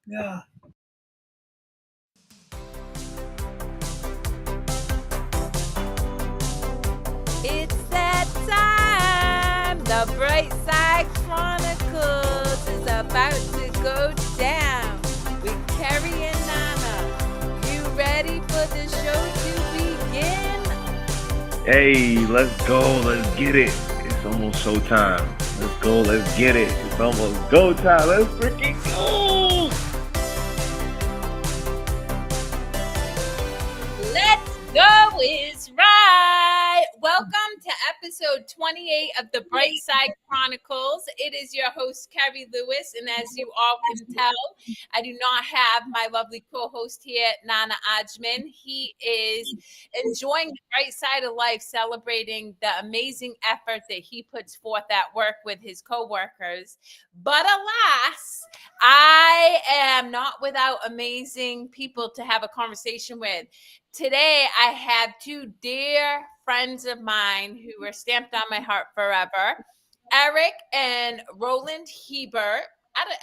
Yeah. It's that time. The Brightside Chronicles is about to go down with Kerri and Nana. You ready for the show to begin? Hey, let's go. Let's get it. It's almost showtime. Let's go. Let's get it. It's almost go time. Let's freaking go. Let's go is right. Welcome to episode 28 of the Brightside Chronicles. It is your host, Kerri Lewis, and as you all can tell, I do not have my lovely co-host here, Nana Ajman. He is enjoying the bright side of life, celebrating the amazing effort that he puts forth at work with his co-workers. But alas, I am not without amazing people to have a conversation with. Today, I have two dear friends of mine who are stamped on my heart forever, Eric and Roland Hebert.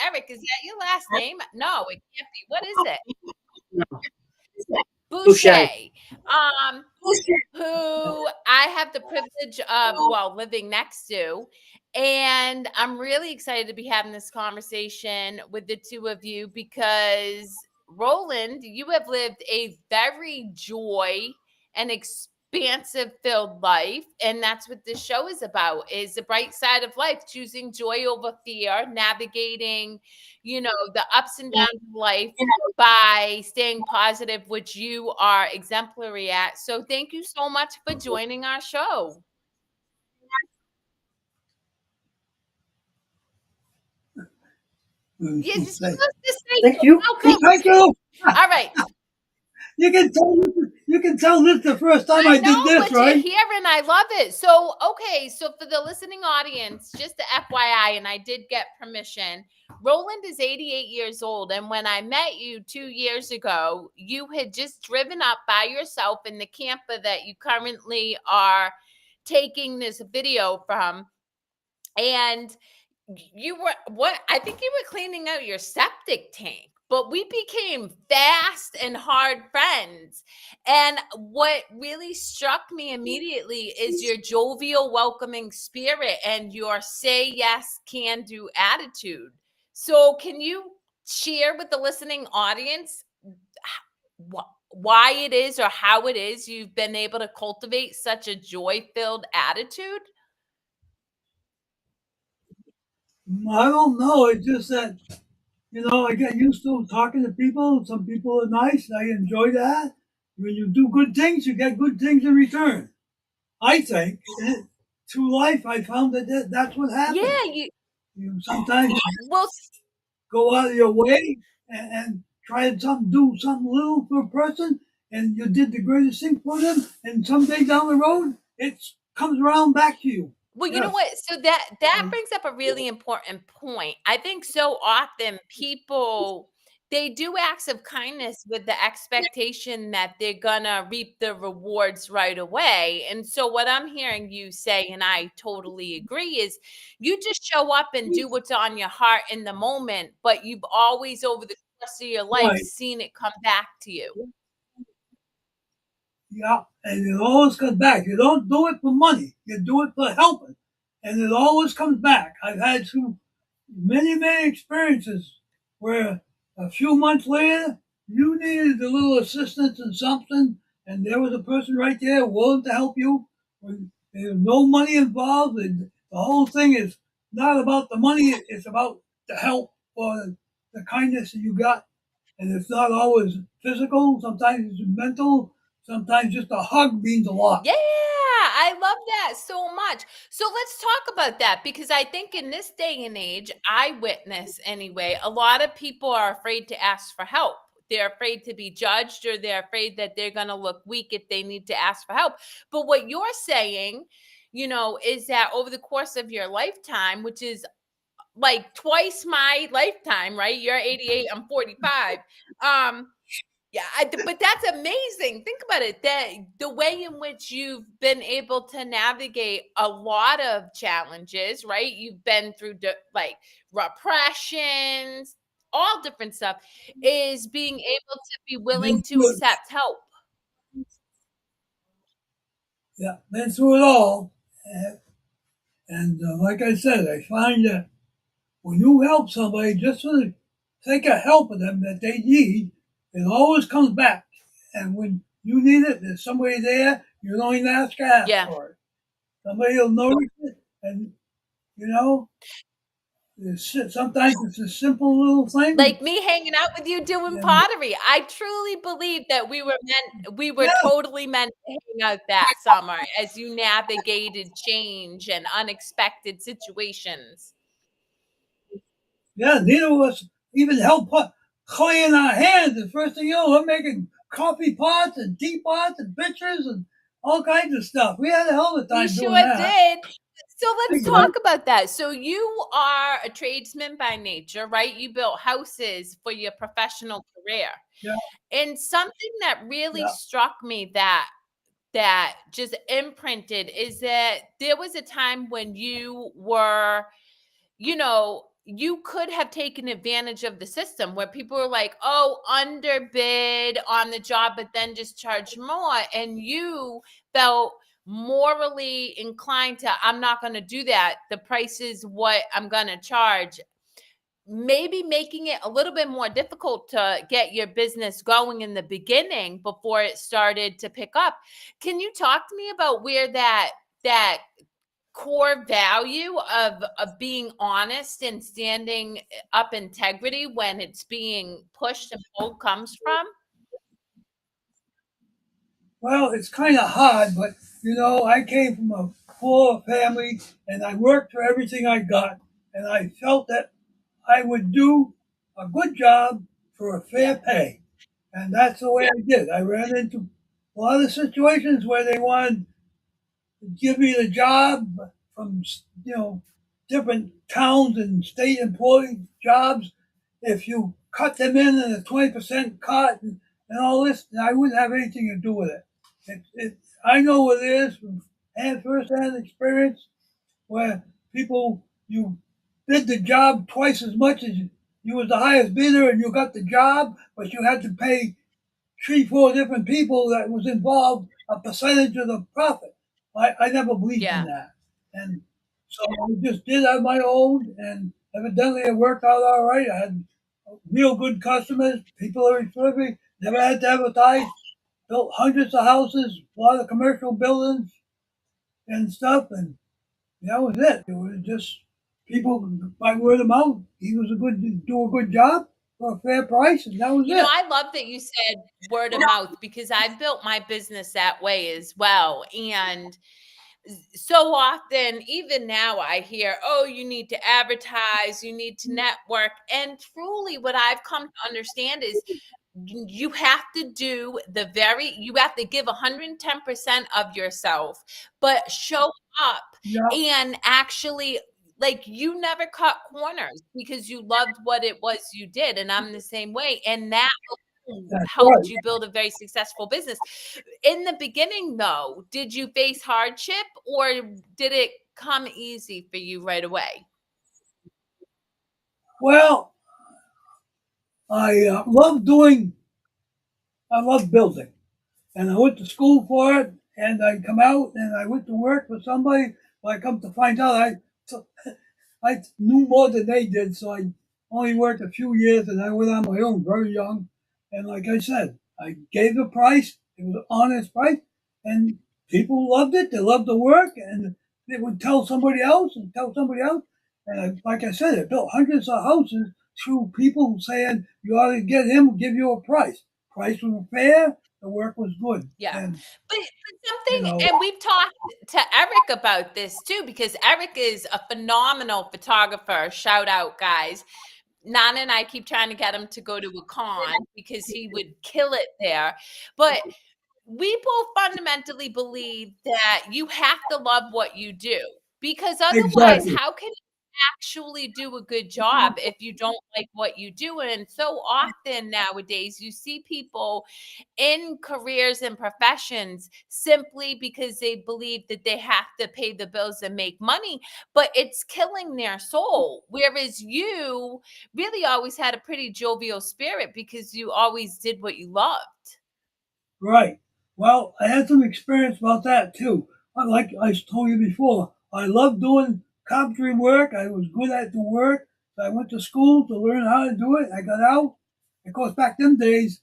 Eric, is that your last name? No, it can't be. What is it? Boucher. Um, who I have the privilege of, living next to. And I'm really excited to be having this conversation with the two of you because, Roland, you have lived a very joy and expansive filled life. And that's what this show is about, is the bright side of life, choosing joy over fear, navigating, the ups and downs of life by staying positive, which you are exemplary at. So thank you so much for joining our show. Yeah, you're supposed to say Thank you. welcome. Thank you. All right. You can tell. You can tell this the first time I know, did this, but right? you're here and I love it. So, okay. So for the listening audience, just the FYI, and I did get permission, Roland is 88 years old. And when I met you 2 years ago, you had just driven up by yourself in the camper that you currently are taking this video from. And you were I think you were cleaning out your septic tank, but we became fast and hard friends. And what really struck me immediately is your jovial, welcoming spirit and your say yes, can do attitude. So can you share with the listening audience why it is or how it is you've been able to cultivate such a joy-filled attitude? I don't know. It's just that I get used to talking to people. Some people are nice. I enjoy that. When you do good things, you get good things in return. I think through life, I found that's what happens. Yeah, Sometimes well, go out of your way and try to do something little for a person, and you did the greatest thing for them. And someday down the road, it comes around back to you. well, you know Yes. what? So that brings up a really important point. I think so often people they do acts of kindness with the expectation that they're gonna reap the rewards right away. And so what I'm hearing you say, and I totally agree, is you just show up and do what's on your heart in the moment, but you've always over the course of your life Right. seen it come back to you. Yeah. And it always comes back. You don't do it for money. You do it for helping. And it always comes back. I've had through many, many experiences where a few months later, you needed a little assistance in something, and there was a person right there willing to help you. There's no money involved. And the whole thing is not about the money, it's about the help or the kindness that you got. And it's not always physical, sometimes it's mental, sometimes just a hug means a lot. Yeah, I love that so much. So let's talk about that because I think in this day and age, I witness anyway, a lot of people are afraid to ask for help. They're afraid to be judged or they're afraid that they're going to look weak if they need to ask for help. But what you're saying, is that over the course of your lifetime, which is like twice my lifetime, right? You're 88, I'm 45. Um, yeah, but that's amazing. Think about it. That the way in which you've been able to navigate a lot of challenges, right? You've been through like repressions, all different stuff, is being able to be willing Been to through it. accept help. Yeah, been through it all. And like I said, I find that when you help somebody just for the sake of helping them that they need, it always comes back. And when you need it, there's somebody there. You don't even have to ask Yeah. for it. Somebody will notice it, and you know, sometimes it's a simple little thing. Like me hanging out with you doing And pottery. I truly believe that we were yeah, totally meant to hang out that summer as you navigated change and unexpected situations. yeah, neither of us even help put clay in our hands. The first thing you know, we're making coffee pots and teapots and pitchers and all kinds of stuff. We had a hell of a We time doing sure that. did. So let's Yeah, talk about that. So you are a tradesman by nature, right? You built houses for your professional career. yeah, And something that really yeah. struck me that just imprinted is that there was a time when you were, you could have taken advantage of the system where people were like, oh, underbid on the job, but then just charge more. And you felt morally inclined to, I'm not going to do that. The price is what I'm going to charge. Maybe making it a little bit more difficult to get your business going in the beginning before it started to pick up. Can you talk to me about where that core value of being honest and standing up integrity when it's being pushed and pulled comes from? Well, it's kind of hard, but I came from a poor family and I worked for everything I got. And I felt that I would do a good job for a Yeah. fair pay. And that's the way I did. I ran into a lot of situations where they wanted to give me the job from, different towns and state employee jobs. If you cut them in a 20% cut and all this, I wouldn't have anything to do with it. I know what it is from first-hand experience where people, you bid the job twice as much as you was the highest bidder and you got the job, but you had to pay 3, 4 different people that was involved a percentage of the profit. I never believed in Yeah. that. And so I just did on my own, and evidently it worked out all right. I had real good customers, people that referred me, never had to advertise, built hundreds of houses, a lot of commercial buildings and stuff, and that was it. It was just people by word of mouth. He was do a good job for a fair price, and that was it. I love that you said word of mouth because I built my business that way as well. And so often, even now, I hear, oh, you need to advertise, you need to network. And truly, what I've come to understand is you have to you have to give 110% of yourself, but show up Yeah, and actually, like, you never cut corners because you loved what it was you did. And I'm the same way. And that that's helped right. you build a very successful business. In the beginning, though, did you face hardship or did it come easy for you right away? Well, I I love building, and I went to school for it, and I come out and I went to work for somebody. But I come to find out I knew more than they did, so I only worked a few years, and I went on my own very young. And like I said, I gave the price. It was an honest price, and people loved it. They loved the work, and they would tell somebody else and tell somebody else. And like I said, I built hundreds of houses through people saying you ought to get him, give you a price. Price was fair. The work was good, Yeah. and But you something, know, and we've talked to Eric about this too, because Eric is a phenomenal photographer. Shout out, guys. Nana and I keep trying to get him to go to a con because he would kill it there. But we both fundamentally believe that you have to love what you do because otherwise, exactly. actually do a good job if you don't like what you do. And so often nowadays, you see people in careers and professions simply because they believe that they have to pay the bills and make money, but it's killing their soul. Whereas you really always had a pretty jovial spirit because you always did what you loved. Right. Well, I had some experience about that too. Like I told you before, I love doing carpentry work. I was good at the work. So I went to school to learn how to do it. I got out. Of course, back them days,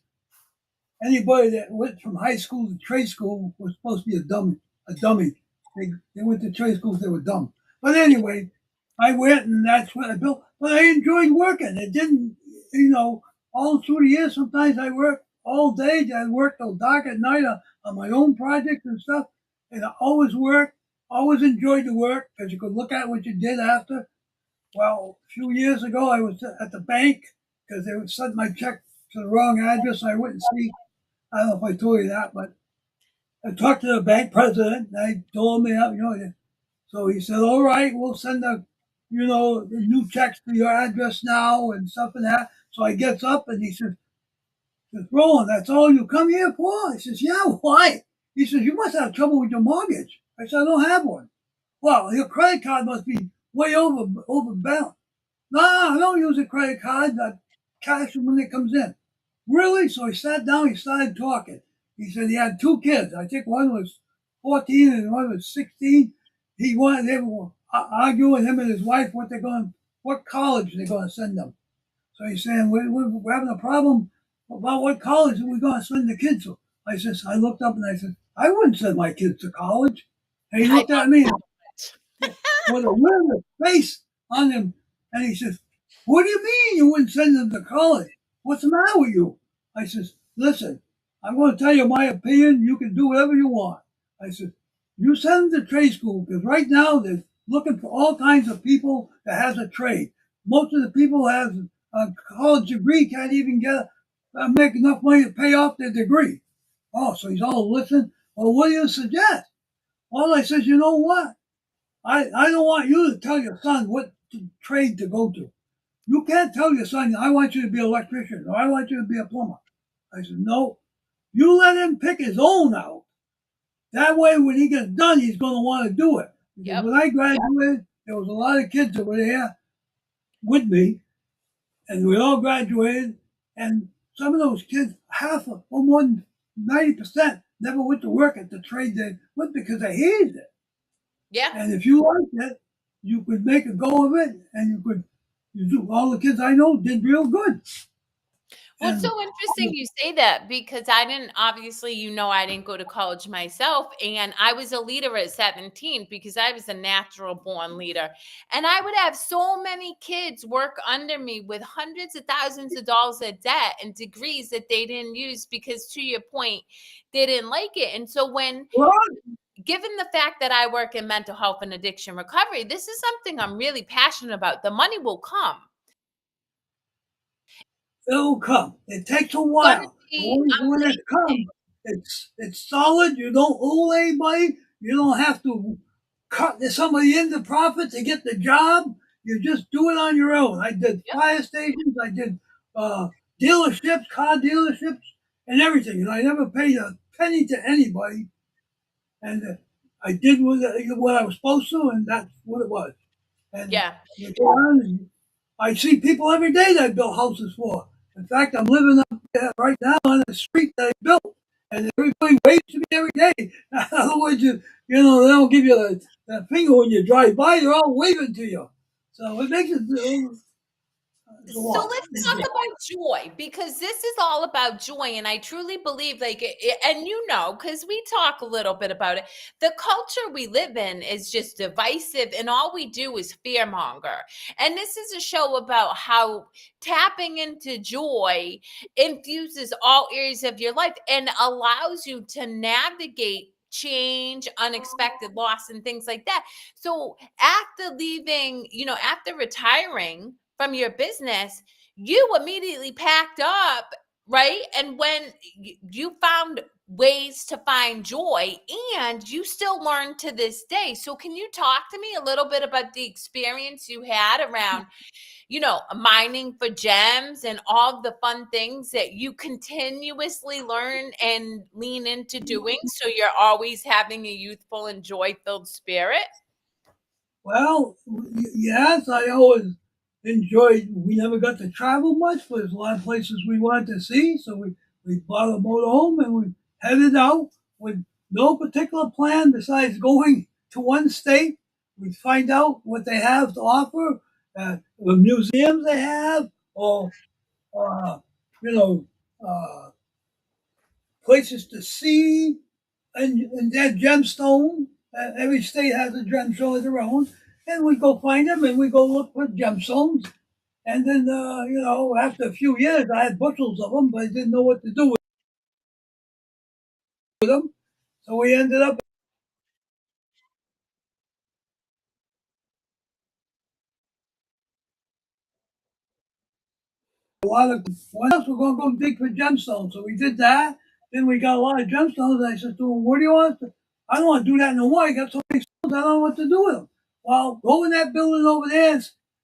anybody that went from high school to trade school was supposed to be a dummy. A dummy. They went to trade schools. They were dumb. But anyway, I went and that's what I built. But I enjoyed working. It didn't, all through the years. Sometimes I worked all day. I worked till dark at night on my own projects and stuff. And I always worked. Always enjoyed the work because you could look at what you did after. Well, a few years ago, I was at the bank because they would send my check to the wrong address. I wouldn't see. I don't know if I told you that, but I talked to the bank president and I told him, so he said, all right, we'll send the new checks to your address now and stuff and that. So I gets up and he says, Roland, that's all you come here for? I says, yeah, why? He says, you must have trouble with your mortgage. I said, I don't have one. Well, your credit card must be way overbound. No, I don't use a credit card. I cash it when it comes in. Really? So he sat down, he started talking. He said he had two kids. I think one was 14 and one was 16. They were arguing, him and his wife, what college they're going to send them. So he's saying, we're having a problem about what college are we going to send the kids to. I looked up and I said, I wouldn't send my kids to college. And he looked at me with a weird face on him. And he says, what do you mean you wouldn't send them to college? What's the matter with you? I says, listen, I'm going to tell you my opinion. You can do whatever you want. I said, you send them to trade school because right now they're looking for all kinds of people that has a trade. Most of the people who have a college degree can't even make enough money to pay off their degree. Oh, so he's all listening. Well, what do you suggest? Well, I says, you know what? I don't want you to tell your son what trade to go to. You can't tell your son, I want you to be an electrician or I want you to be a plumber. I said, no, you let him pick his own out. That way, when he gets done, he's going to want to do it. Because when I graduated, there was a lot of kids that were there with me, and we all graduated. And some of those kids, or more than 90%, never went to work at the trade they went because they hated it. Yeah. And if you liked it, you could make a go of it, and all the kids I know did real good. Well, it's so interesting you say that because I didn't go to college myself. And I was a leader at 17 because I was a natural born leader. And I would have so many kids work under me with hundreds of thousands of dollars of debt and degrees that they didn't use because, to your point, they didn't like it. And so given the fact that I work in mental health and addiction recovery, this is something I'm really passionate about. The money will come. It'll come. It takes a while. When it comes, it's solid. You don't owe anybody. You don't have to cut somebody into profit to get the job. You just do it on your own. I did fire stations. I did dealerships, car dealerships, and everything. And I never paid a penny to anybody. And I did what I was supposed to, and that's what it was. And you go on and I see people every day that I built houses for. In fact, I'm living up there right now on the street that I built, and everybody waves to me every day. In other words, they don't give you the finger when you drive by; they're all waving to you. So it makes it. So let's talk about joy, because this is all about joy. And I truly believe and because we talk a little bit about it, the culture we live in is just divisive and all we do is fearmonger. And this is a show about how tapping into joy infuses all areas of your life and allows you to navigate change, unexpected loss, and things like that. So after retiring from your business, you immediately packed up, right? And when you found ways to find joy, and you still learn to this day. So can you talk to me a little bit about the experience you had around, mining for gems and all the fun things that you continuously learn and lean into doing, so you're always having a youthful and joy-filled spirit? Well, yes, I always enjoyed. We never got to travel much, but there's a lot of places we wanted to see. So we bought a motorhome and we headed out with no particular plan besides going to one state. We find out what they have to offer, the museums they have, or uh, you know, uh, places to see, and that gemstone. Every state has a gemstone of their own, and we go find them and we go look for gemstones. And then, after a few years, I had bushels of them, but I didn't know what to do with them. So we ended up a lot of what else we're going to go dig for gemstones. So we did that. Then we got a lot of gemstones. And I said to him, "What do you want?" I don't want to do that no more. I got so many stones. I don't know what to do with them. Well, go in that building over there,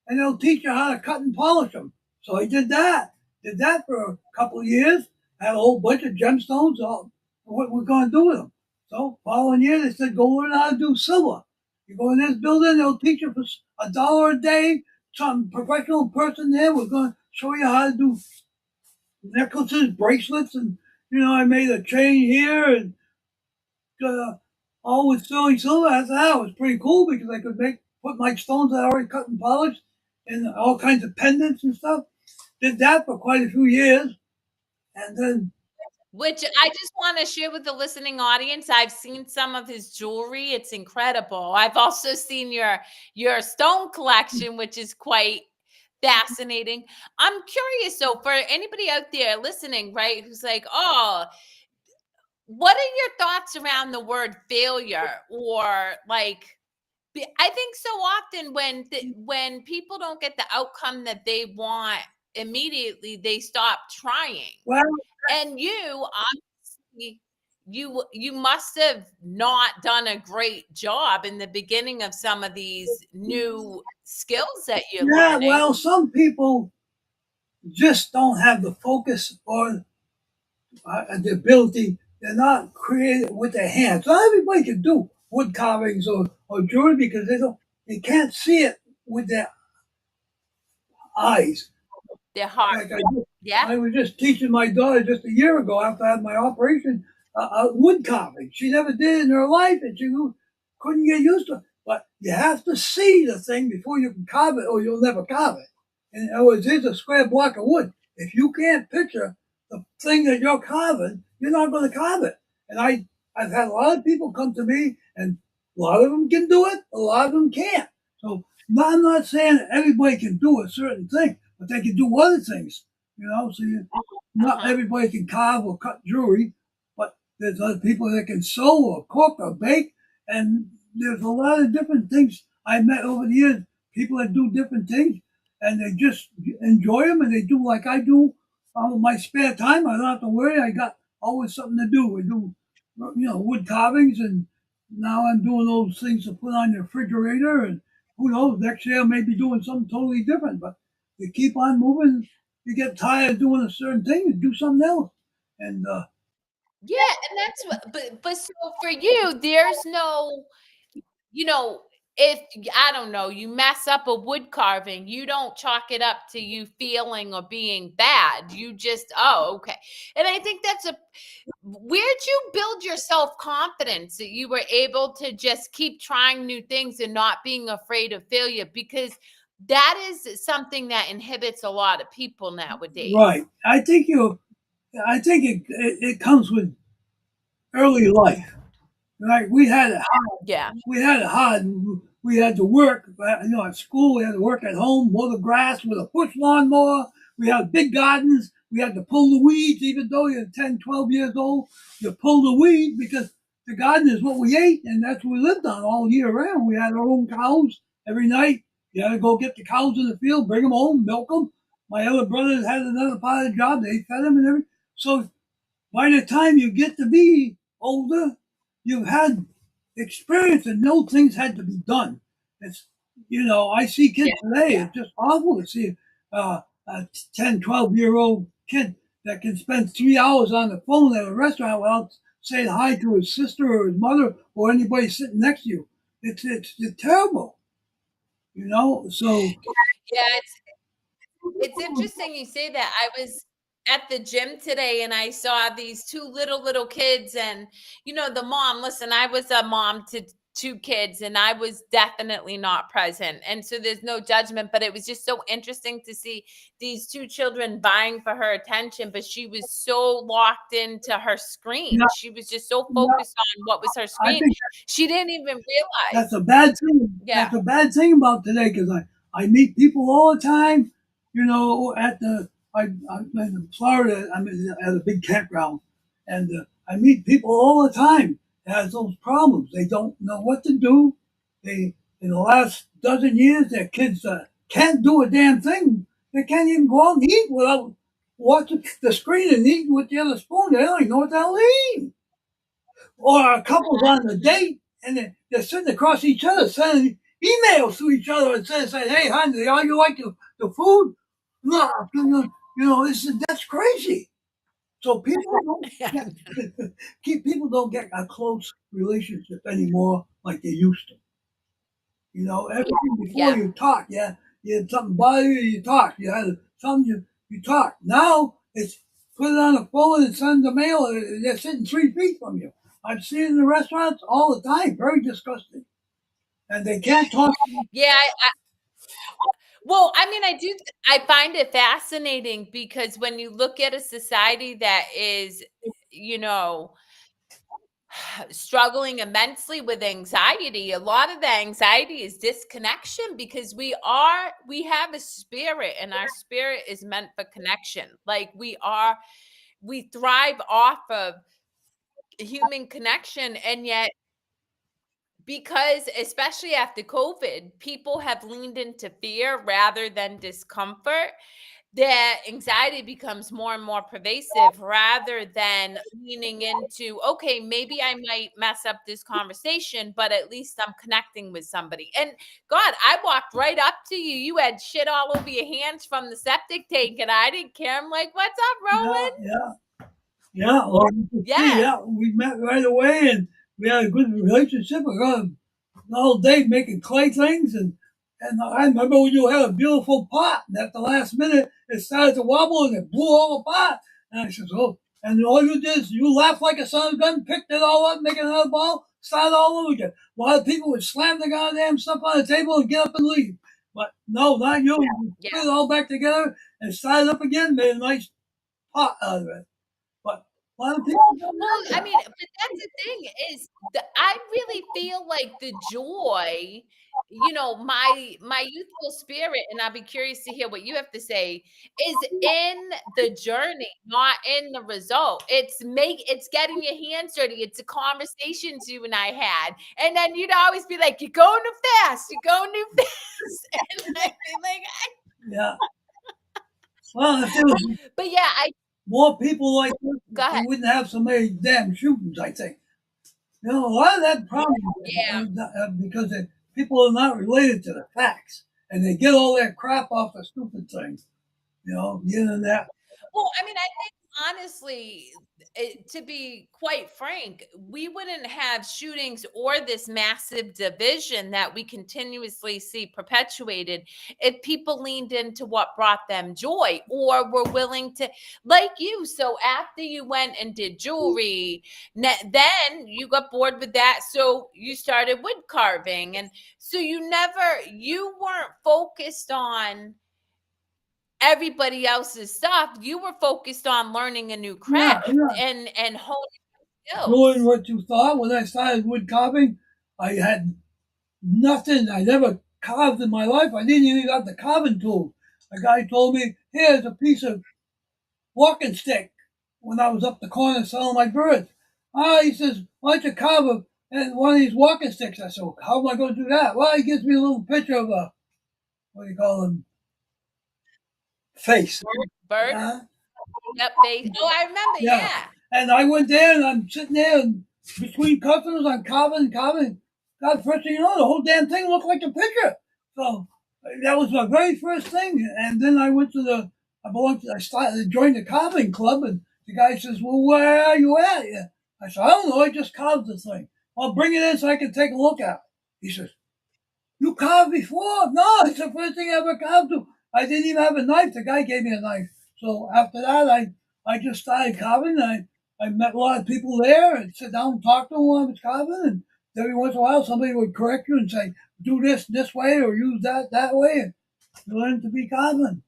and they'll teach you how to cut and polish them. So I did that. Did that for a couple of years. Had a whole bunch of gemstones. What we're going to do with them. So following year, they said, "Go learn how to do silver. You go in this building, they'll teach you for $1 a day. Some professional person there. We're going to show you how to do necklaces, bracelets, and I made a chain here and all with sterling silver." I thought it was pretty cool because I could put my stones that I already cut and polished in all kinds of pendants and stuff. Did that for quite a few years, and then Which I just want to share with the listening audience. I've seen some of his jewelry. It's incredible. I've also seen your stone collection, which is quite fascinating. I'm curious, so for anybody out there listening, right, who's like, "Oh, what are your thoughts around the word failure?" Or like, I think so often when people don't get the outcome that they want immediately, they stop trying. well, And you obviously, you must have not done a great job in the beginning of some of these new skills that you're yeah, learning. some people just don't have the focus or the ability. They're not creative with their hands. Not everybody can do wood carvings or jewelry because they can't see it with their eyes. They're hard. Like Yeah. I was just teaching my daughter just a year ago after I had my operation wood carving. She never did it in her life, and she couldn't get used to it. But you have to see the thing before you can carve it, or you'll never carve it. In other words, here's a square block of wood. If you can't picture the thing that you're carving, you're not going to carve it. And I've had a lot of people come to me, and a lot of them can do it, a lot of them can't. So I'm not saying everybody can do a certain thing, but they can do other things. So not Uh-huh. everybody can carve or cut jewelry, but there's other people that can sew or cook or bake, and there's a lot of different things I met over the years. People that do different things, and they just enjoy them, and they do like I do. My spare time, I don't have to worry. I got always something to do. We do, wood carvings, and now I'm doing those things to put on your refrigerator, and who knows, next year I may be doing something totally different. But you keep on moving. You get tired of doing a certain thing, you do something else. And Yeah, and that's what, but so for you, there's no, you know, if I don't know, you mess up a wood carving, you don't chalk it up to you feeling or being bad. You just, oh, okay. And I think that's where'd you build your self confidence that you were able to just keep trying new things and not being afraid of failure? Because that is something that inhibits a lot of people nowadays. right, I think it comes with early life. Right, Yeah. we had it hard. We had to work, at school. We had to work at home, mow the grass with a push lawnmower. We had big gardens. We had to pull the weeds, even though you're 10, 12 years old. You pull the weeds because the garden is what we ate, and that's what we lived on all year round. We had our own cows every night. You had to go get the cows in the field, bring them home, milk them. My other brothers had another part of the job. They fed them and everything. So by the time you get to be older, you've had experience and know things had to be done. It's, I see kids today, it's just awful to see a 10, 12-year-old kid that can spend 3 hours on the phone at a restaurant without saying hi to his sister or his mother or anybody sitting next to you. It's terrible, so. Yeah, it's interesting you say that. I was at the gym today and I saw these two little kids, and the mom, listen, I was a mom to two kids and I was definitely not present. And so there's no judgment, but it was just so interesting to see these two children vying for her attention, but she was so locked into her screen. Yeah. She was just so focused on what was her screen. She didn't even realize. That's a bad thing. Yeah. That's a bad thing about today, because I meet people all the time, I'm in Florida, I'm at a big campground, and I meet people all the time that has those problems. They don't know what to do. In the last dozen years, their kids can't do a damn thing. They can't even go out and eat without watching the screen and eating with the other spoon. They don't even know what the hell they're eating. Or a couple's on a date and they're sitting across each other sending emails to each other and saying, "Hey, honey, how you like the food?" No, that's crazy. So people don't get a close relationship anymore like they used to. Everything before you talk, you had something bother you, you talk. You had something you talk. Now it's put it on the phone and send the mail. They're sitting 3 feet from you. I've seen it in the restaurants all the time. Very disgusting. And they can't talk. Yeah. Well, I mean, I find it fascinating because when you look at a society that is, struggling immensely with anxiety, a lot of the anxiety is disconnection, because we have a spirit and our spirit is meant for connection. Like we thrive off of human connection, and yet, because especially after COVID, people have leaned into fear rather than discomfort, that anxiety becomes more and more pervasive rather than leaning into, okay, maybe I might mess up this conversation, but at least I'm connecting with somebody. And God, I walked right up to you. You had shit all over your hands from the septic tank and I didn't care. I'm like, what's up, Roland? Yeah. We met right away and we had a good relationship. We got all day making clay things, and I remember when you had a beautiful pot, and at the last minute it started to wobble and it blew all apart. And I said, "Oh!" And all you did is you laughed like a son of a gun, picked it all up, make another ball, start all over again. A lot of people would slam the goddamn stuff on the table and get up and leave. But no, not you. You put it all back together and started up again, made a nice pot out of it. But a lot of people. Well, I mean, but that's the thing is that I really feel like the joy, my youthful spirit, and I'll be curious to hear what you have to say, is in the journey, not in the result. It's getting your hands dirty. It's the conversations you and I had. And then you'd always be like, you're going too fast. You're going too fast. And I'd be like, yeah. Well, but yeah, more people like this, go ahead. we wouldn't have so many damn shootings, I think. A lot of that problem because people are not related to the facts, and they get all that crap off the stupid things. The internet. Well, I mean, I think honestly, to be quite frank, we wouldn't have shootings or this massive division that we continuously see perpetuated if people leaned into what brought them joy or were willing to, like you. So after you went and did jewelry, then you got bored with that. So you started wood carving. And so you weren't focused on everybody else's stuff. You were focused on learning a new craft and honing skills. Doing what you thought. When I started wood carving, I had nothing. I never carved in my life. I didn't even got the carving tool. A guy told me, "Here's a piece of walking stick," when I was up the corner selling my birds. He says, "Why don't you carve one of these walking sticks?" I said, "How am I going to do that?" Well, he gives me a little picture of what do you call them? Face. Bird? Yep. Oh, I remember. Yeah. Yeah. And I went there and I'm sitting there and between customers, I'm carving. God, first thing you know, the whole damn thing looked like a picture. So that was my very first thing. And then I went to I joined the carving club, and the guy says, "Well, where are you at?" Yeah. I said, "I don't know. I just carved this thing. Well, bring it in so I can take a look at it." He says, "You carved before?" "No, it's the first thing I ever carved to. I didn't even have a knife. The guy gave me a knife." So after that, I just started carving. I met a lot of people there and sit down and talk to them while I was carving. And every once in a while, somebody would correct you and say, "Do this way or use that way." And you learn to be carving.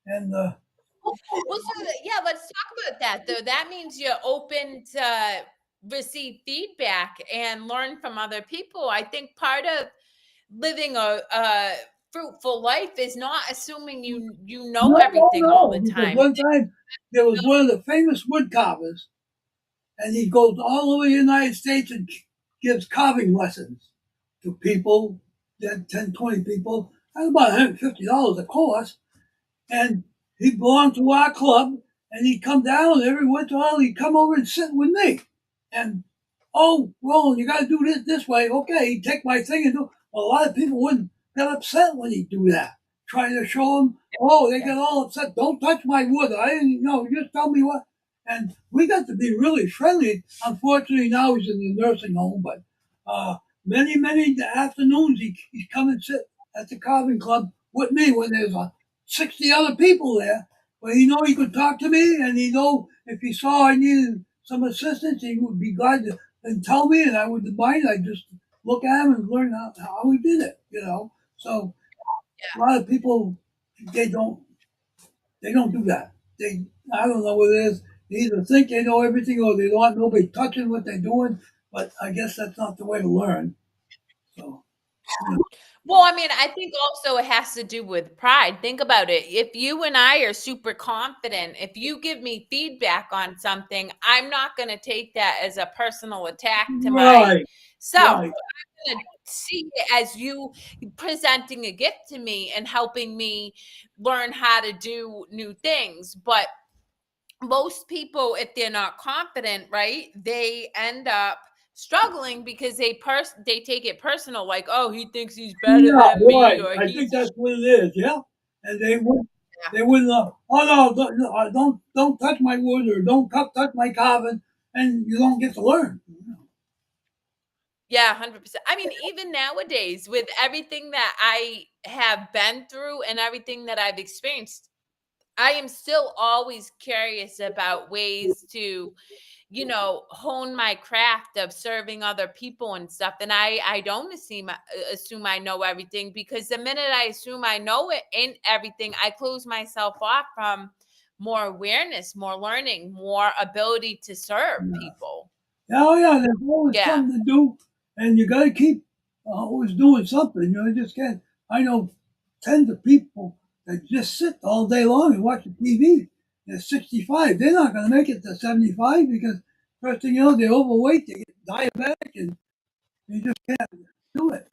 And Well, so yeah, let's talk about that though. That means you're open to receive feedback and learn from other people. I think part of living a fruitful life is not assuming you know everything all the because time. one time there was one of the famous wood carvers, and he goes all over the United States and gives carving lessons to people, 10, 20 people. That's about $150 a course. And he belonged to our club, and he'd come down, and every once in a while he'd come over and sit with me. And, "Oh, Roland, you got to do this way." Okay, he'd take my thing and do. Well, a lot of people wouldn't get upset when he'd do that, trying to show them. Oh, they get all upset. "Don't touch my wood. I didn't know. Just tell me what." And we got to be really friendly. Unfortunately, now he's in the nursing home, but many afternoons he'd come and sit at the carving club with me when there's 60 other people there. But he know he could talk to me, and he know if he saw I needed some assistance, he would be glad to and tell me, and I wouldn't mind. I just look at him and learn how we did it. So a lot of people they don't do that. I don't know what it is. They either think they know everything or they don't want nobody touching what they're doing. But I guess that's not the way to learn. So. Well, I mean, I think also it has to do with pride. Think about it. If you and I are super confident, if you give me feedback on something, I'm not going to take that as a personal attack to Right. myself. Right. I'm going to see it as you presenting a gift to me and helping me learn how to do new things. But most people, if they're not confident, right, they end up struggling because they take it personal, like, oh, he thinks he's better Yeah, than me, right. or I he's think that's what it is. Yeah, and they wouldn't. Oh no, don't touch my wood or don't touch my carving, and you don't get to learn. yeah, 100%. I mean, even nowadays, with everything that I have been through and everything that I've experienced, I am still always curious about ways to hone my craft of serving other people and stuff. And I don't assume I know everything, because the minute I assume I know it and everything, I close myself off from more awareness, more learning, more ability to serve people. Oh yeah, there's always Yeah. something to do, and you got to keep always doing something. You just can't. I know tens of people that just sit all day long and watch the TV. They're 65. They're not going to make it to 75 because first thing you know, they're overweight, they get diabetic, and you just can't do it.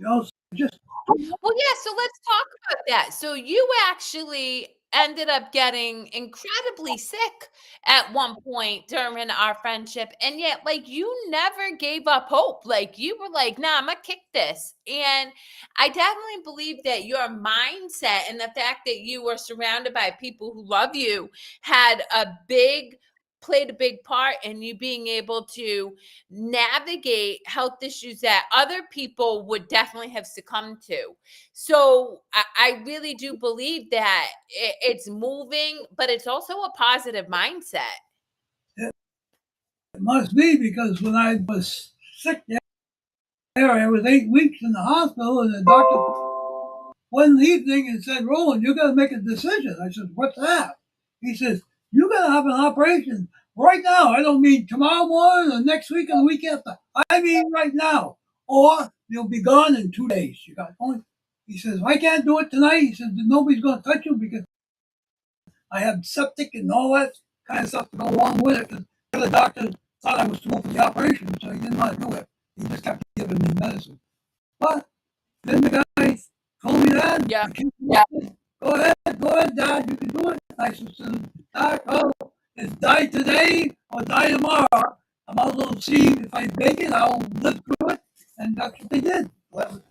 So just Well, yeah, so let's talk about that. So you actually ended up getting incredibly sick at one point during our friendship, and yet like you never gave up hope. Like you were like, "Nah, I'm gonna kick this." And I definitely believe that your mindset and the fact that you were surrounded by people who love you played a big part in you being able to navigate health issues that other people would definitely have succumbed to. So I really do believe that it's moving, but it's also a positive mindset. it must be because when I was sick there, I was 8 weeks in the hospital, and the doctor one evening and said, "Roland, you got to make a decision." I said, "What's that?" He says, "You got to have an operation right now. I don't mean tomorrow morning or next week or the week after. I mean right now, or you'll be gone in 2 days." He says, "I can't do it tonight." He says, "Nobody's going to touch you because I have septic and all that kind of stuff to go along with it." Because the other doctor thought I was too old for the operation, so he didn't want to do it. He just kept giving me medicine. But then the guy told me that. Yeah. Go ahead, Dad, you can do it. I said, Dad, oh, it's die today or die tomorrow. I might as well see if I make it, I'll live through it. And that's what they did. Well,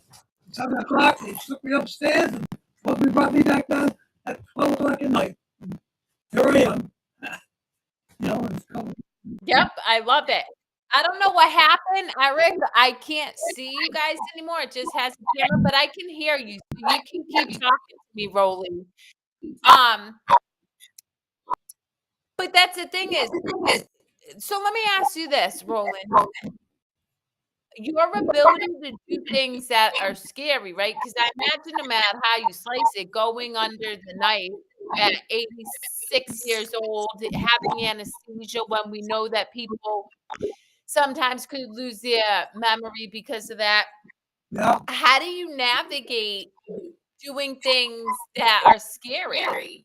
7 o'clock, they took me upstairs and brought me back down at 12 o'clock at night. Here I am. It's coming. Yep, I love it. I don't know what happened, Eric. I can't see you guys anymore. It just has a camera, but I can hear you. So you can keep talking to me, Rolly. But that's the thing is, so let me ask you this, Roland. Your ability to do things that are scary, right? Because I imagine no matter how you slice it, going under the knife at 86 years old, having anesthesia when we know that people sometimes could lose their memory because of that. Yeah. How do you navigate doing things that are scary?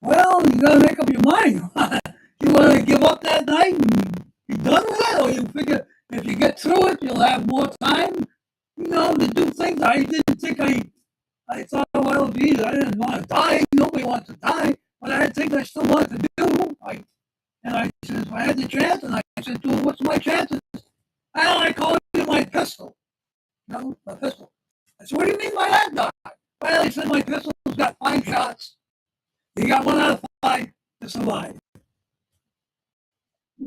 Well, you gotta make up your mind. You want to give up that night and be done with it, or you figure if you get through it, you'll have more time, to do things. I didn't think I thought, well, geez, I didn't want to die. Nobody wants to die, but I had things I still wanted to do. I said, if I had the chance, and I said to him, what's my chances? I called it my pistol. My pistol. I said, what do you mean by that, Doc? Well, he said my pistol's got 5 shots. You got 1 out of 5 to survive.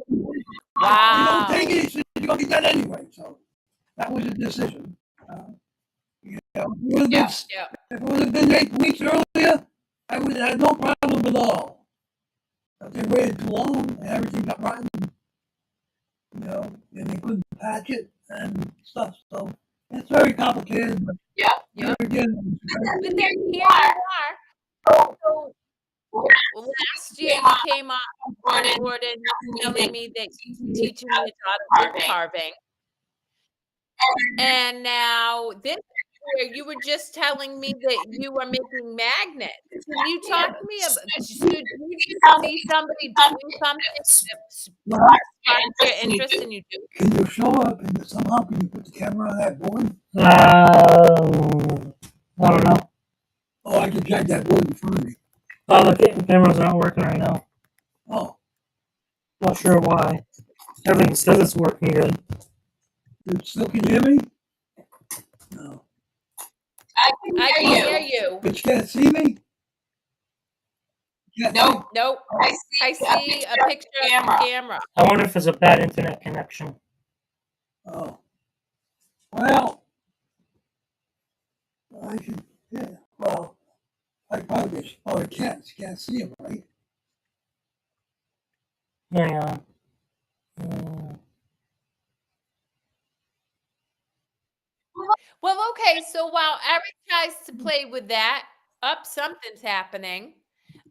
Wow. You don't take it, he said, you're going to be dead anyway. So that was a decision. If it would have been 8 weeks earlier, I would have had no problem at all. But they waited too long, and everything got rotten. And they couldn't patch it and stuff. So it's very complicated. But again, But then here you are. So last year you came on board and telling me that you're teaching me how to wood carving. And now this year you were just telling me that you were making magnets. Can you talk to me about, so do you just see somebody doing something that sparks your interest and you do? Can you show up and somehow can you put the camera on that board? I don't know. Oh, I can drag that board in front of me. Oh, the camera's not working right now. Oh. Not sure why. Everything says it's working good. You still can hear me? No. I can hear you. But you can't see me? Nope. I see a picture of the camera. I wonder if it's a bad internet connection. Oh. Well, I should, well, I probably can't see him, right? Hang on. Well, okay, so while Eric tries to play with that, something's happening.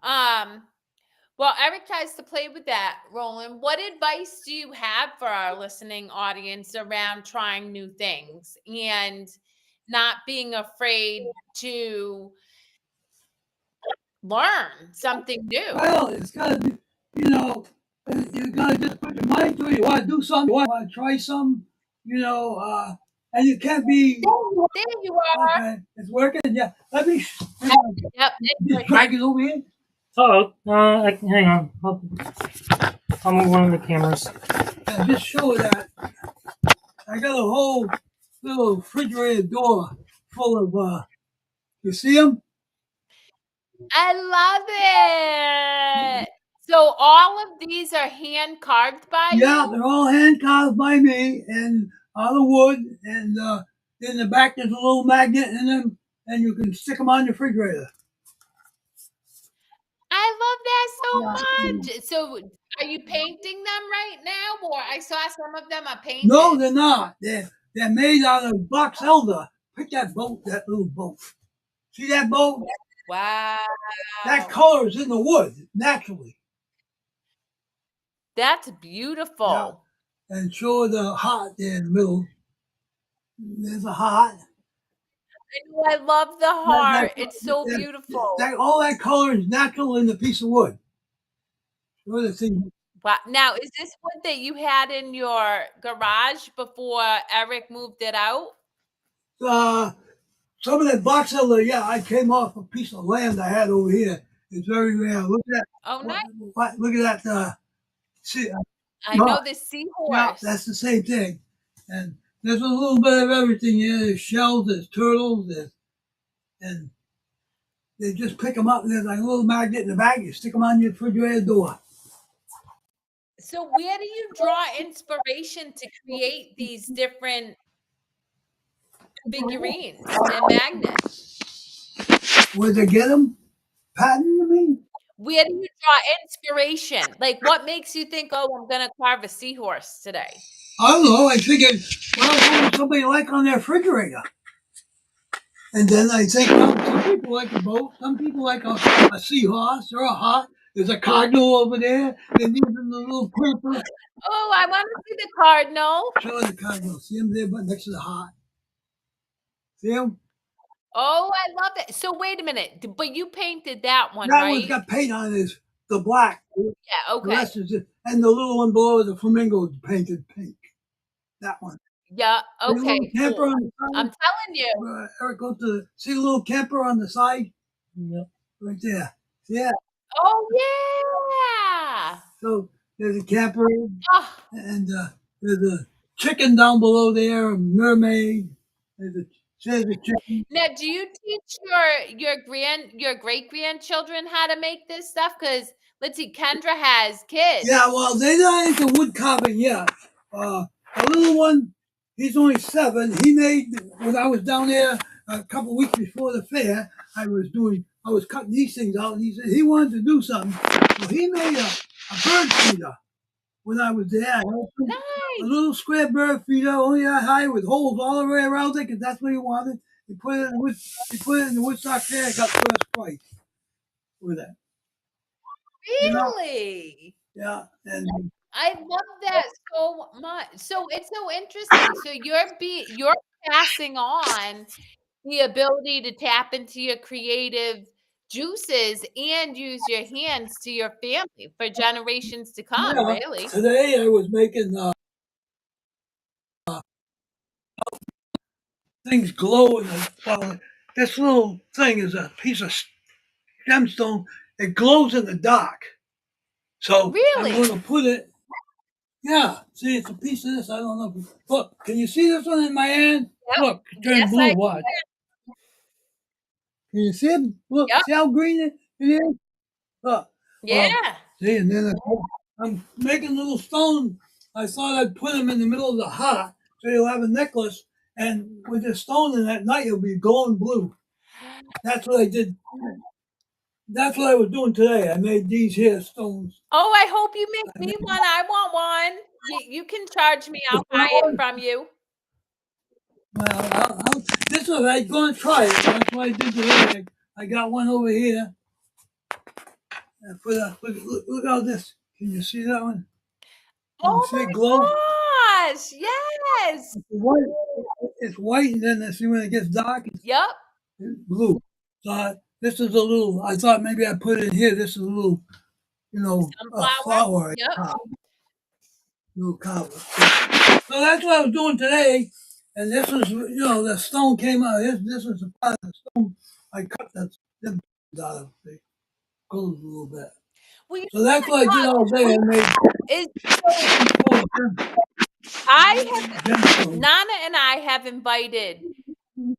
While Eric tries to play with that, Roland, what advice do you have for our listening audience around trying new things and not being afraid to learn something new? Well, it's got to be, you got to just put your mind to it. You want to do something, you want to try some, and you can't be. There you are. Okay, it's working. Yeah, let me. Yep. Just drag it over here. Oh, hang on. I'll move one of the cameras. And just show that I got a whole little refrigerator door full of. You see them? I love it. So all of these are hand carved by you? Yeah, they're all hand carved by me and out of wood. And in the back, there's a little magnet in them, and you can stick them on the refrigerator. I love that so much. So are you painting them right now? Or I saw some of them are painted. No, they're not. They're made out of box elder. Pick that boat, that little boat. See that boat? Wow. That color is in the wood, naturally. That's beautiful. Yeah. And show the heart there in the middle. There's a heart. I love the heart. It's so beautiful. All that color is natural in the piece of wood. Wow. Now, is this wood that you had in your garage before Eric moved it out? some of that box elder, yeah, I came off a piece of land I had over here. It's very rare. Look at that. Oh, nice. Look at that. See, I know the seahorse. yeah, that's the same thing. And there's a little bit of everything here. There's shells, there's turtles, and they just pick them up. And there's like a little magnet in the bag. You stick them on your refrigerator door. So where do you draw inspiration to create these different figurines and magnets? Where'd they get them? Patent, you mean? Where do you draw inspiration? Like, what makes you think, oh, I'm going to carve a seahorse today? I don't know. I figured, well, what would somebody like on their refrigerator? And then I think, well, some people like a boat. Some people like a seahorse or a hawk. There's a cardinal over there. And even the little purple. Oh, I want to see the cardinal. Show the cardinal. See him there, but next to the hawk. See him? Oh, I love it. So wait a minute, but you painted that one, that right? One's got paint on it. The black. Yeah, okay. The rest is just, and the little one below the flamingo is painted pink. That one. Yeah, okay. Camper Cool. on the side. I'm telling you. Eric, go to see the little camper on the side? Yeah. Right there. Yeah. Oh, yeah. So there's a camper, Oh, and there's a chicken down below there, a mermaid. There's a chicken. now, do you teach your great grandchildren how to make this stuff? Because let's see, Kendra has kids. Yeah, well, they're not into wood carving yet. A little one, he's only 7. He made, when I was down there a couple of weeks before the fair, I was cutting these things out, and he said he wanted to do something. So he made a bird feeder when I was there. Nice. A little square bird feeder, only that high, with holes all the way around it, because that's what he wanted. He put it in the Woodstock Fair and got first prize with that. Really? Yeah, and I love that so much. So it's so interesting. So you're passing on the ability to tap into your creative juices and use your hands to your family for generations to come. yeah, Really? today I was making things glow. Well, this little thing is a piece of gemstone. It glows in the dark. So Really? I'm going to put it. Yeah, see, it's a piece of this. I don't know. Look, can you see this one in my hand? Yep. Look, it turned Yes, blue. I Watch. Can you see it? Look, Yep. see how green it is? Look. Yeah. See, and then I'm making little stones. I thought I'd put them in the middle of the heart so you'll have a necklace, and with the stone in at night, it'll be glowing blue. That's what I did. That's what I was doing today. I made these here stones. Oh, I hope you make me one. I want one. You can charge me. I'll buy it from you. Well, this one I'm going to try it. That's what I did today. I got one over here. Look at this. Can you see that one? Can you Oh see my it glow? gosh! Yes. It's white, and then see when it gets dark, Yep. it's blue. So this is a little. I thought maybe I put it in here. This is a little, Sunflower. flower. Yep. Little collar. So that's what I was doing today. And this was, the stone came out. This was a part of the stone. I cut that out of it. Goes a little bit. Well, So that's what I did all day. I made Nana and I have invited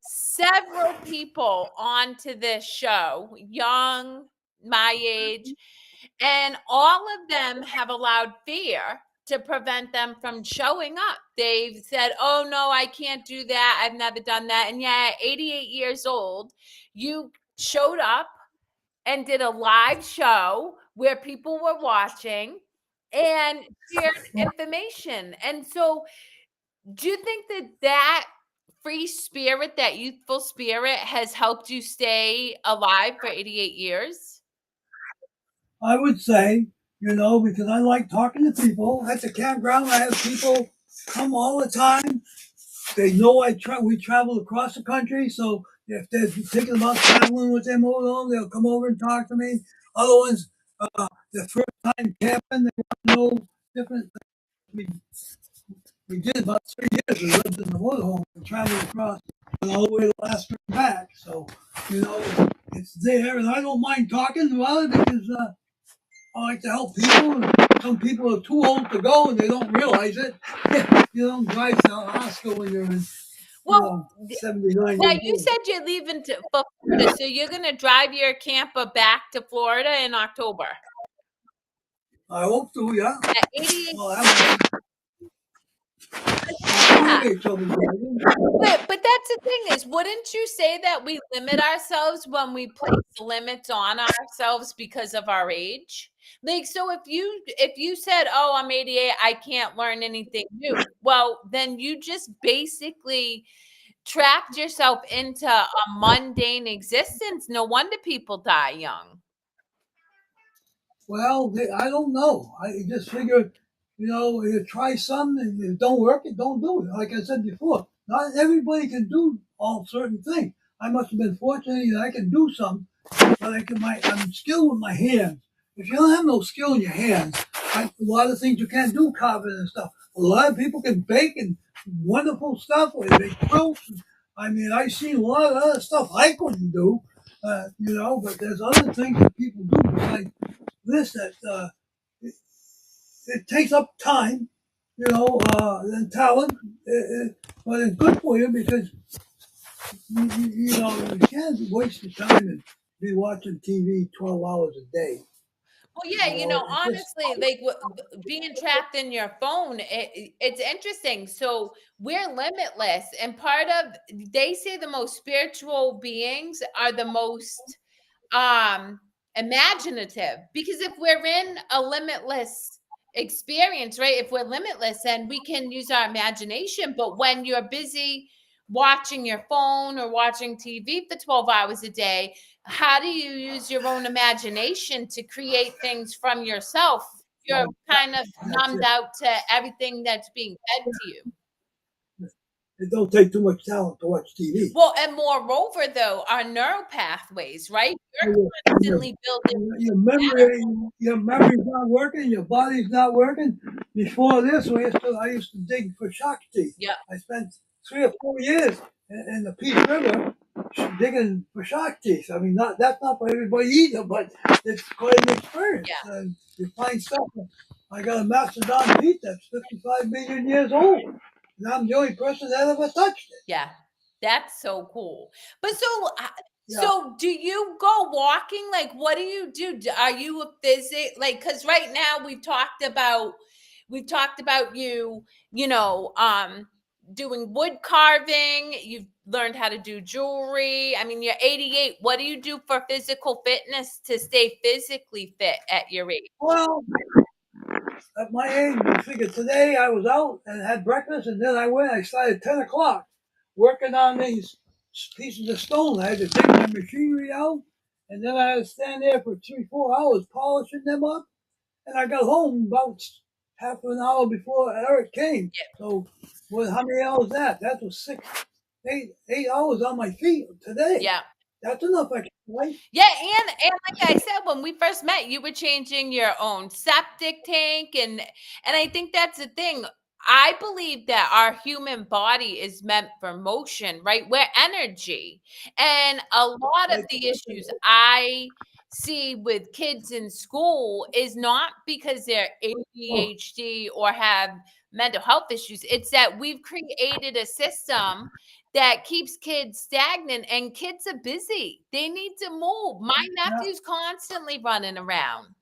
several people onto this show, young, my age, and all of them have allowed fear to prevent them from showing up. They've said, oh no, I can't do that. I've never done that. And yeah, 88 years old, you showed up and did a live show where people were watching and shared information. And so do you think that free spirit, that youthful spirit, has helped you stay alive for 88 years? I would say, because I like talking to people. At the campground, I have people come all the time. They know we travel across the country, so if they're thinking about traveling with their motorhome, they'll come over and talk to me. Other ones, the first time camping, they want to know different things. We did about 3 years. We lived in the motorhome and traveled across. all the way to last spring back. So, it's there, and I don't mind talking about it because I like to help people. Some people are too old to go and they don't realize it. You don't drive to Alaska when you're in, Well, 79 well, years you old. said you're leaving for Florida, so you're going to drive your camper back to Florida in October. I hope to, yeah. At 88. Well, I'm Yeah. really trouble driving. But that's the thing is, wouldn't you say that we limit ourselves when we place limits on ourselves because of our age? Like, so if you said, "Oh, I'm 88, I can't learn anything new," well, then you just basically trapped yourself into a mundane existence. No wonder people die young. Well, I don't know. I just figured, you try something and if it don't work, it don't do it. Like I said before, not everybody can do all certain things. I must have been fortunate that I can do some, but I'm skilled with my hands. If you don't have no skill in your hands, a lot of things you can't do, carving and stuff. A lot of people can bake and wonderful stuff, or they make quilts. I mean, I've seen a lot of other stuff I couldn't do, but there's other things that people do besides this that it takes up time, and talent, but it's good for you because you can't waste your time and be watching TV 12 hours a day. Well, yeah, It's just honestly, like being trapped in your phone, it's interesting. So we're limitless, and part of they say the most spiritual beings are the most imaginative, because if we're in a limitless experience, right, if we're limitless, then we can use our imagination. But when you're busy watching your phone or watching TV for 12 hours a day, how do you use your own imagination to create things from yourself? You're kind of that's numbed it. out to everything that's being fed to you. It don't take too much talent to watch TV. Well, and moreover, though, our neural pathways, right? You're Your, constantly building. your memory's not working, your body's not working. Before this, I used to dig for shark teeth. Yeah. I spent 3 or 4 years in the Peace River digging for shark teeth. I mean, that's not for everybody either, but it's quite an experience. Yeah. And you find stuff. I got a mastodon teeth that's 55 million years old, and I'm the only person that ever touched it. Yeah, that's so cool. But so, Yeah. so do you go walking? Like, what do you do? Are you a physic? Like, because right now we've talked about you, doing wood carving. You've learned how to do jewelry. I mean, you're 88. What do you do for physical fitness to stay physically fit at your age? Well, at my age, I figured today I was out and had breakfast, and then I started at 10 o'clock working on these pieces of stone. I had to take my machinery out, and then I had to stand there for 3, 4 hours polishing them up. And I got home about half an hour before Eric came. So, how many hours that? That was 8 hours on my feet today. Yeah. That's enough exercise. Yeah, and like I said, when we first met, you were changing your own septic tank, and I think that's the thing. I believe that our human body is meant for motion, right? We're energy. And a lot of the issues I see with kids in school is not because they're ADHD or have mental health issues. It's that we've created a system that keeps kids stagnant, and kids are busy. They need to move. My nephew's constantly running around.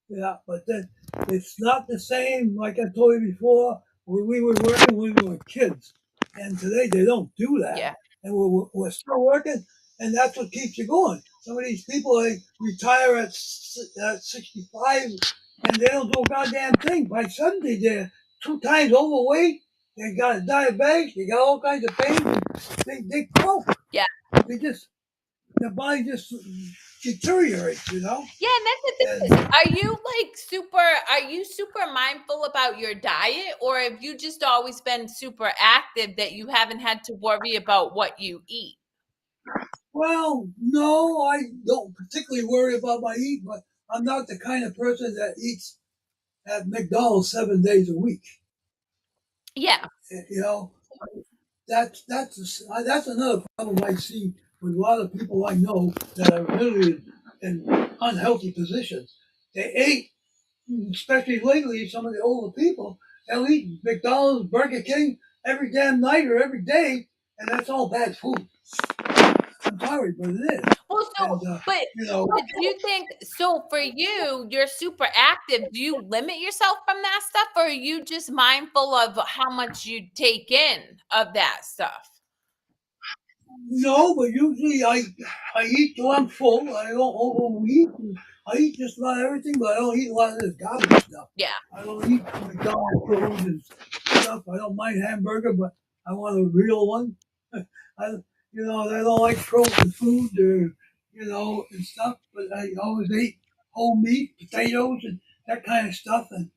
Yeah, but then it's not the same. Like I told you before, when we were working when we were kids, and today they don't do that. Yeah. And we're still working, and that's what keeps you going. Some of these people they retire at 65, and they don't do a goddamn thing. By 70, they're 2 times overweight. They got a diabetic. They got all kinds of pain. They croak. Yeah. Their body just deteriorates. Yeah, and that's the thing. Are you super mindful about your diet, or have you just always been super active that you haven't had to worry about what you eat? Well, no, I don't particularly worry about my eat, but I'm not the kind of person that eats at McDonald's 7 days a week. Yeah. You know, that's another problem I see with a lot of people I know that are really in unhealthy positions. They ate, especially lately, some of the older people, they'll eat McDonald's, Burger King every damn night or every day, and that's all bad food. I'm sorry, but it is. Well, so, And but you know, but do you think so for you, you're super active. Do you limit yourself from that stuff, or are you just mindful of how much you take in of that stuff? no, but usually I eat till I'm full. I don't overeat. I eat just about everything, but I don't eat a lot of this garbage stuff. Yeah. I don't eat McDonald's food and stuff. I don't mind hamburger, but I want a real one. I, I don't like frozen food or, and stuff. But I always eat whole meat, potatoes, and that kind of stuff. And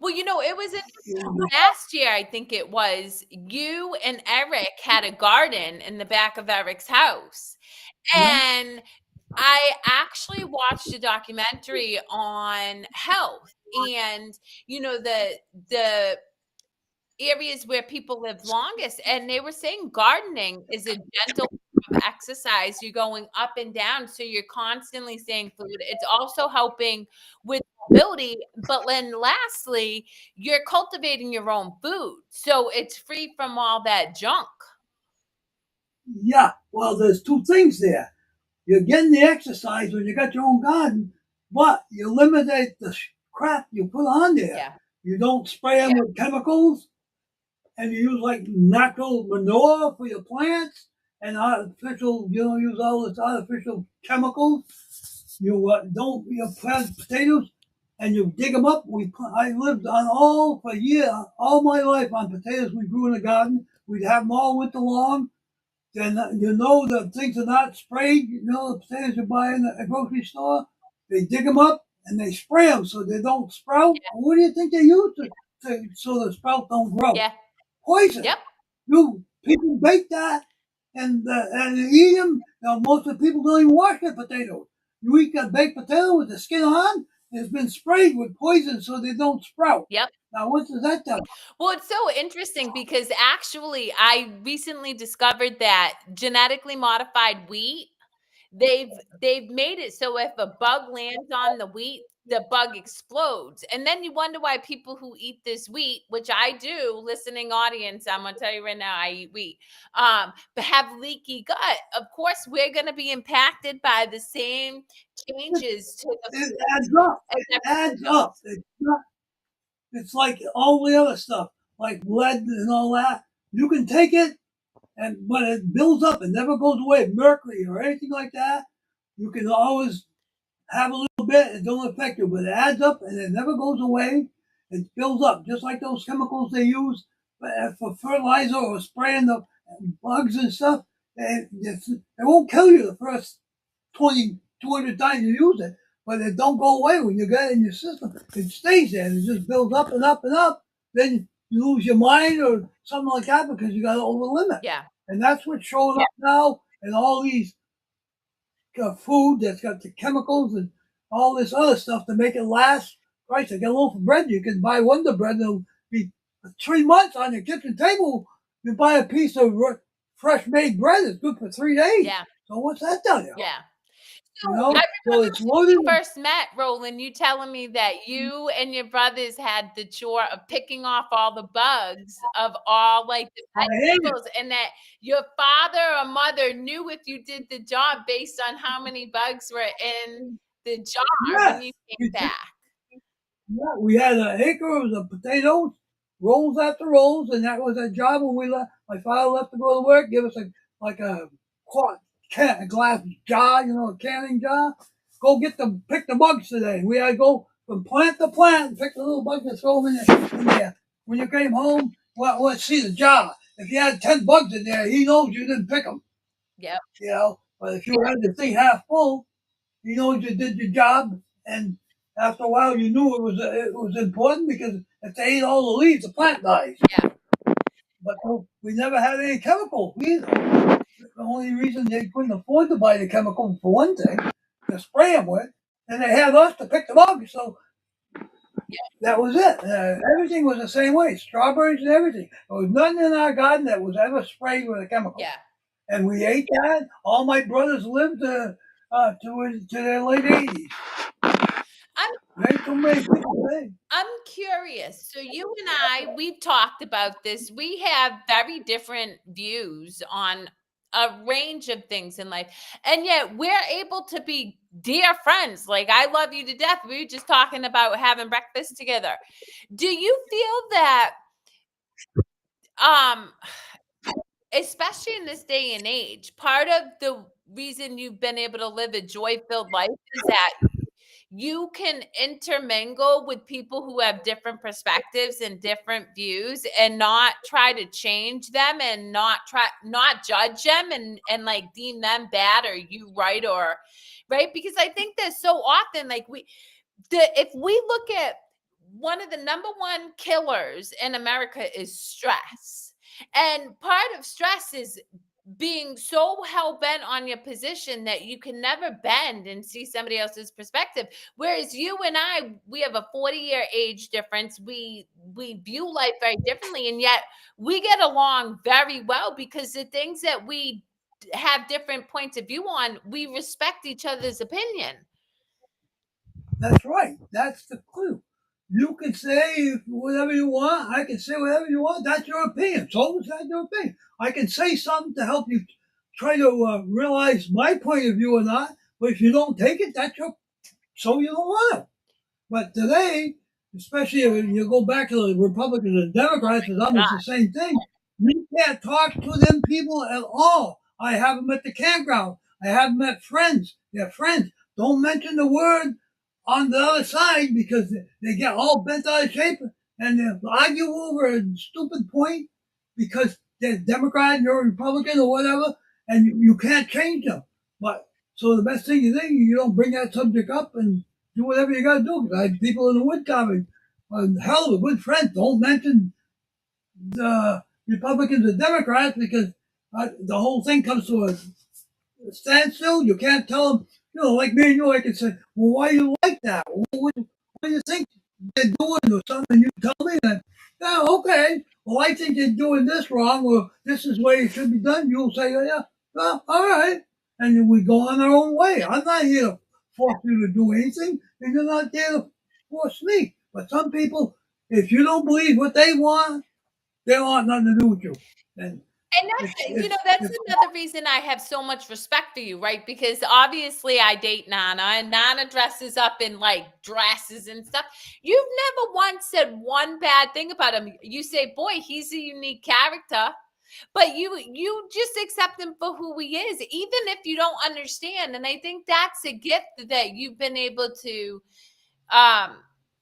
Well, it was you interesting. know, Last year, I think it was, you and Eric had a garden in the back of Eric's house. yeah, And I actually watched a documentary on health and, the areas where people live longest, and they were saying gardening is a gentle form of exercise. You're going up and down, so you're constantly staying fluid. It's also helping with mobility, but then lastly, you're cultivating your own food, so it's free from all that junk. yeah. Well, there's two things there. You're getting the exercise when you got your own garden, but you eliminate the crap you put on there. Yeah. You don't spray them with chemicals, and you use like natural manure for your plants and artificial. You don't use all this artificial chemicals. You don't plant potatoes and you dig them up. I lived on all for a year, all my life on potatoes we grew in the garden. We'd have them all winter long. Then the things are not sprayed. The potatoes you buy in the grocery store, they dig them up and they spray them so they don't sprout. Yeah. What do you think they use so the sprout don't grow? Yeah. Poison. Yep. People bake that and eat them. Most of the people don't even wash their potatoes. You eat a baked potato with the skin on. It's been sprayed with poison so they don't sprout. Yep. Now, what does that tell you? Well, it's so interesting because actually I recently discovered that genetically modified wheat, they've made it so if a bug lands on the wheat, the bug explodes. And then you wonder why people who eat this wheat, which I do, listening audience, I'm gonna tell you right now, I eat wheat, but have leaky gut. Of course, we're gonna be impacted by the same changes to the It adds up. as It everyone adds up. else. It's like all the other stuff, like lead and all that. You can take it, but it builds up. It never goes away. Mercury or anything like that, you can always have a little bit. It don't affect you, but it adds up and it never goes away. It builds up, just like those chemicals they use for fertilizer or spraying the bugs and stuff. It won't kill you the first 20, 200 times you use it, but it don't go away when you get it in your system. It stays there and it just builds up and up and up. Then you lose your mind or something like that because you got to over limit. Yeah. And that's what's showing up now in all these food that's got the chemicals and all this other stuff to make it last. Christ, I get a loaf of bread. You can buy Wonder Bread and it'll be 3 months on your kitchen table. You buy a piece of fresh made bread. It's good for 3 days. Yeah. So what's that tell you? Yeah. You know? I So remember it's when loaded. we first met, Roland, you telling me that you and your brothers had the chore of picking off all the bugs of all like the I hate it. vegetables, and that your father or mother knew if you did the job based on how many bugs were in the jar when you came back. Yeah, we had an acre of potatoes, rolls after rolls, and that was our job when we left. My father left to go to work, give us a glass jar, a canning jar. Go pick the bugs today. We had to go from plant to plant and pick the little bugs and throw them in there. When you came home, let's see the jar. If you had 10 bugs in there, he knows you didn't pick them. Yep. But if you had the thing half full, he knows you did your job, and after a while, you knew it was important because if they ate all the leaves, the plant dies. Yeah. But we never had any chemicals either. The only reason they couldn't afford to buy the chemicals for one thing, to spray them with, and they had us to pick the bugs. So That was it. Everything was the same way. Strawberries and everything. There was nothing in our garden that was ever sprayed with a chemical. Yeah. And we ate that. All my brothers lived to their late 80s. I'm curious. So you and I, we've talked about this. We have very different views on a range of things in life. And yet we're able to be dear friends. Like, I love you to death. We were just talking about having breakfast together. Do you feel that especially in this day and age, part of the reason you've been able to live a joy-filled life is that you can intermingle with people who have different perspectives and different views and not try to change them and not judge them and like deem them bad or you right, because I think that so often like if we look at one of the number one killers in America is stress. And part of stress is being so hell-bent on your position that you can never bend and see somebody else's perspective. Whereas you and I, we have a 40-year age difference. We view life very differently, and yet we get along very well because the things that we have different points of view on, we respect each other's opinion. That's right. That's the clue. You can say whatever you want. I can say whatever you want. That's your opinion. So is that your opinion? I can say something to help you try to realize my point of view or not. But if you don't take it, so you don't want it. But today, especially when you go back to the Republicans and Democrats, it's almost the same thing. You can't talk to them people at all. I have them at the campground. I have them at friends. They're friends. Don't mention the word on the other side because they get all bent out of shape and they argue over a stupid point because they're Democrat and you're Republican or whatever, and you can't change them. But so the best thing you don't bring that subject up and do whatever you got to do. Because I have people in the wood cabin, hell of a good friend. Don't mention the Republicans and Democrats because the whole thing comes to a standstill. You can't tell them, like me and you, I can say, well, why do you like that? What do you think they're doing or something? You tell me that, yeah, okay. Well, I think they're doing this wrong or this is the way it should be done. You'll say, yeah, well, all right. And then we go on our own way. I'm not here to force you to do anything, and you're not there to force me. But some people, if you don't believe what they want nothing to do with you. And that's another reason I have so much respect for you, right? Because obviously I date Nana and Nana dresses up in like dresses and stuff. You've never once said one bad thing about him. You say, boy, he's a unique character. But you just accept him for who he is, even if you don't understand. And I think that's a gift that you've been able to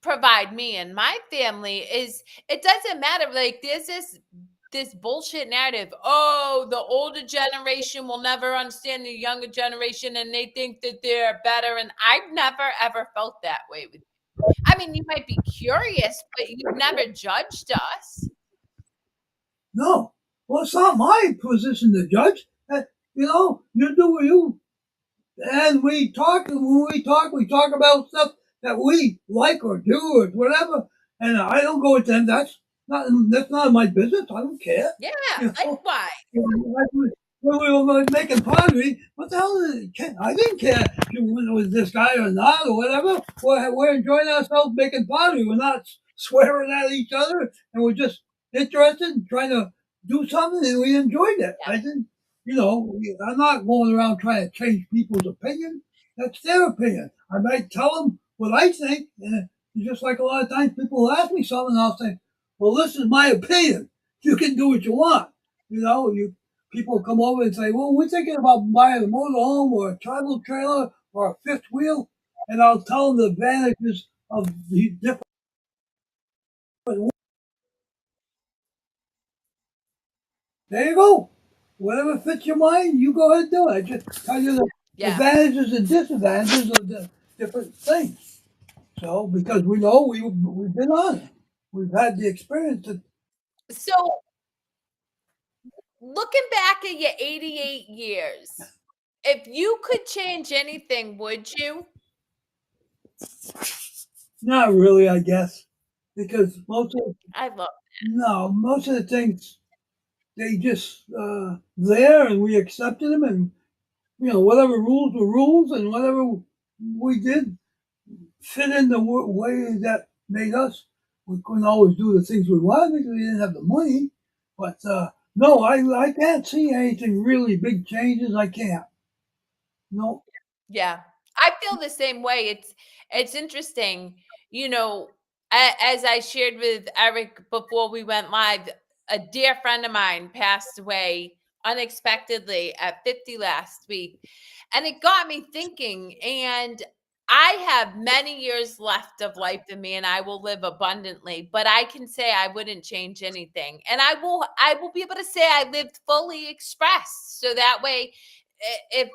provide me and my family. Is it doesn't matter. Like there's this bullshit narrative. Oh, the older generation will never understand the younger generation and they think that they're better. And I've never ever felt that way with you. I mean, you might be curious, but you've never judged us. No. Well, it's not my position to judge. You do what you. And we talk, and when we talk about stuff that we like or do or whatever. And I don't go with them. That's not my business. I don't care. Yeah, why? When we were making pottery, what the hell did it care? I didn't care if it was this guy or not or whatever. We're enjoying ourselves making pottery. We're not swearing at each other, and we're just interested in trying to do something, and we enjoyed it. Yeah. I didn't, I'm not going around trying to change people's opinion. That's their opinion. I might tell them what I think, and just like a lot of times people will ask me something, and I'll say, well, this is my opinion. You can do what you want. People come over and say, well, we're thinking about buying a motorhome or a travel trailer or a fifth wheel. And I'll tell them the advantages of the different. There you go. Whatever fits your mind, you go ahead and do it. I just tell you the advantages and disadvantages of the different things. So, because we know we've been on it. We've had the experience. So, looking back at your 88 years, if you could change anything, would you? Not really, I guess, because I love. most of the things they just there, and we accepted them, and whatever rules were rules, and whatever we did fit in the way that made us. We couldn't always do the things we wanted because we didn't have the money. But no, I can't see anything really big changes. I can't. No. Yeah, I feel the same way. It's interesting, you know, as I shared with Eric before we went live, a dear friend of mine passed away unexpectedly at 50 last week. And it got me thinking, and I have many years left of life in me and I will live abundantly, but I can say I wouldn't change anything. And I will be able to say I lived fully expressed. So that way if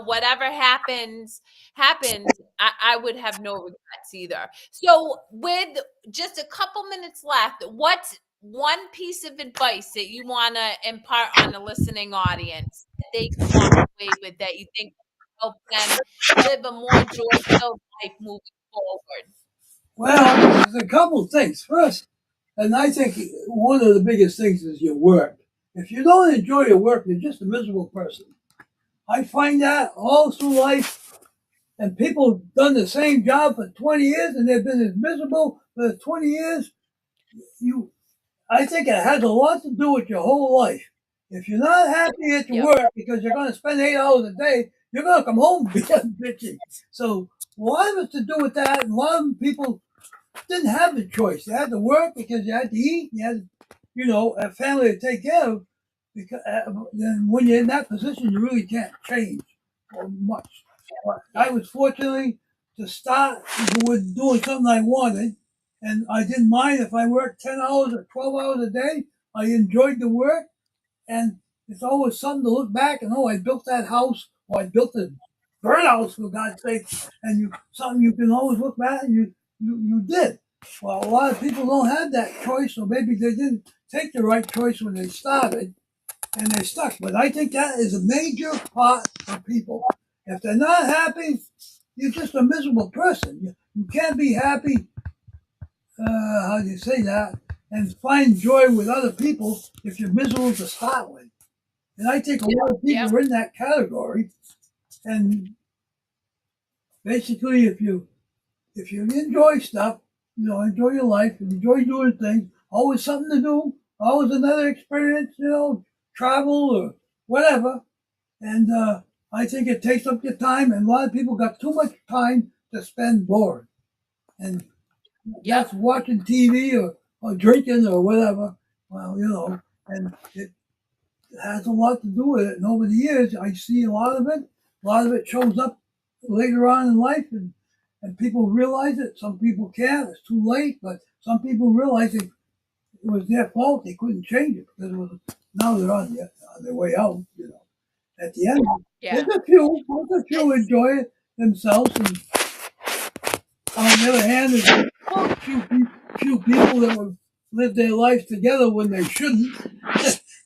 whatever happens, I would have no regrets either. So with just a couple minutes left, what's one piece of advice that you want to impart on the listening audience that they can walk away with that you think will help them live a more joy-filled life moving forward? Well, there's a couple of things. First, and I think one of the biggest things is your work. If you don't enjoy your work, you're just a miserable person. I find that all through life, and people have done the same job for 20 years, and they've been as miserable for the 20 years. You, I think it has a lot to do with your whole life. If you're not happy at your Yep. work because you're going to spend 8 hours a day, you're going to come home being bitchy. So a lot of it's to do with that. And a lot of people didn't have the choice. You had to work because you had to eat. You had, a family to take care of. Because then when you're in that position, you really can't change much. But I was fortunately to start with doing something I wanted, and I didn't mind if I worked 10 hours or 12 hours a day. I enjoyed the work, and it's always something to look back and, oh, I built that house, or I built a birdhouse for God's sake, and something you can always look back and you did. Well, a lot of people don't have that choice, so maybe they didn't take the right choice when they started, and they're stuck. But I think that is a major part for people. If they're not happy, you're just a miserable person. You can't be happy, how do you say that, and find joy with other people if you're miserable to start with. And I think a lot of people Yep. are in that category. And basically, if you enjoy stuff, enjoy your life, and enjoy doing things, always something to do, always another experience, travel or whatever. And I think it takes up your time, and a lot of people got too much time to spend bored. And that's watching TV or drinking or whatever. Well, and it has a lot to do with it. And over the years, I see a lot of it. A lot of it shows up later on in life, and people realize it. Some people can't. It's too late. But some people realize it was their fault. They couldn't change it because now they're on their way out. At the end, Yeah. there's a few enjoy it themselves, and on the other hand, there's a few people that would live their lives together when they shouldn't,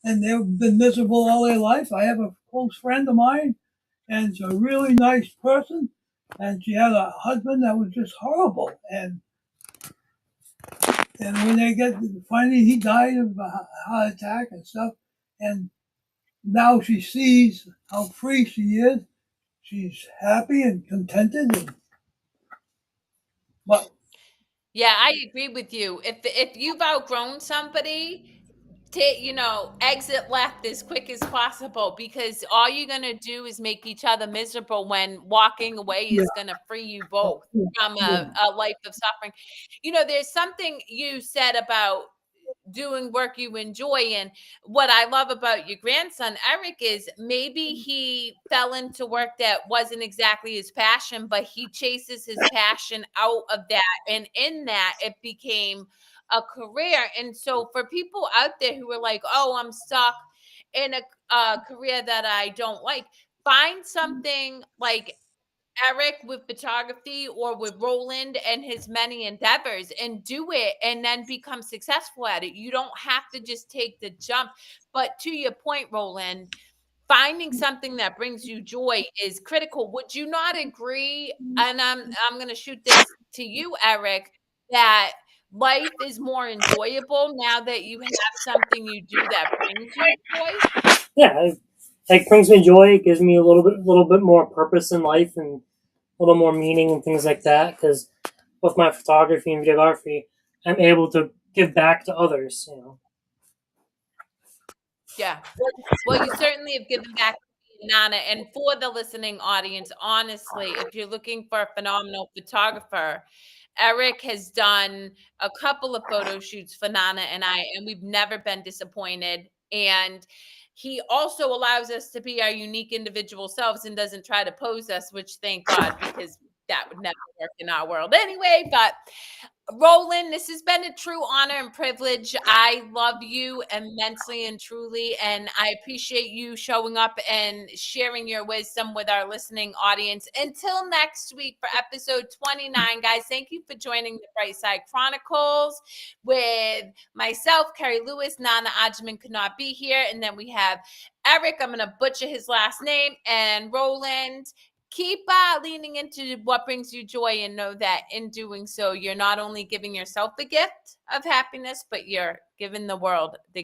and they've been miserable all their life. I have a close friend of mine, and she's a really nice person, and she had a husband that was just horrible, and when they finally he died of a heart attack and stuff, and now she sees how free she is. She's happy and contented, but Yeah, I agree with you. If you've outgrown somebody, exit left as quick as possible because all you're gonna do is make each other miserable when walking away yeah, is gonna free you both from yeah. a life of suffering. There's something you said about doing work you enjoy. And what I love about your grandson, Eric, is maybe he fell into work that wasn't exactly his passion, but he chases his passion out of that. And in that, it became a career. And so for people out there who are like, oh, I'm stuck in a career that I don't like, find something like Eric with photography or with Roland and his many endeavors and do it and then become successful at it. You don't have to just take the jump. But to your point, Roland, finding something that brings you joy is critical. Would you not agree? And I'm going to shoot this to you, Eric, that life is more enjoyable now that you have something you do that brings you joy? Yeah, it brings me joy. It gives me a little bit more purpose in life and a little more meaning and things like that. Because with my photography and videography, I'm able to give back to others. Yeah. Well, you certainly have given back to me, Nana. And for the listening audience, honestly, if you're looking for a phenomenal photographer, Eric has done a couple of photo shoots for Nana and I, and we've never been disappointed. And he also allows us to be our unique individual selves and doesn't try to pose us, which thank God, because that would never work in our world anyway. But Roland, this has been a true honor and privilege. I love you immensely and truly, and I appreciate you showing up and sharing your wisdom with our listening audience. Until next week for episode 29, guys, thank you for joining the Brightside Chronicles with myself, Kerri Lewis. Nana Ajman could not be here, and then we have Eric, I'm going to butcher his last name, and Roland. Keep leaning into what brings you joy, and know that in doing so, you're not only giving yourself the gift of happiness, but you're giving the world the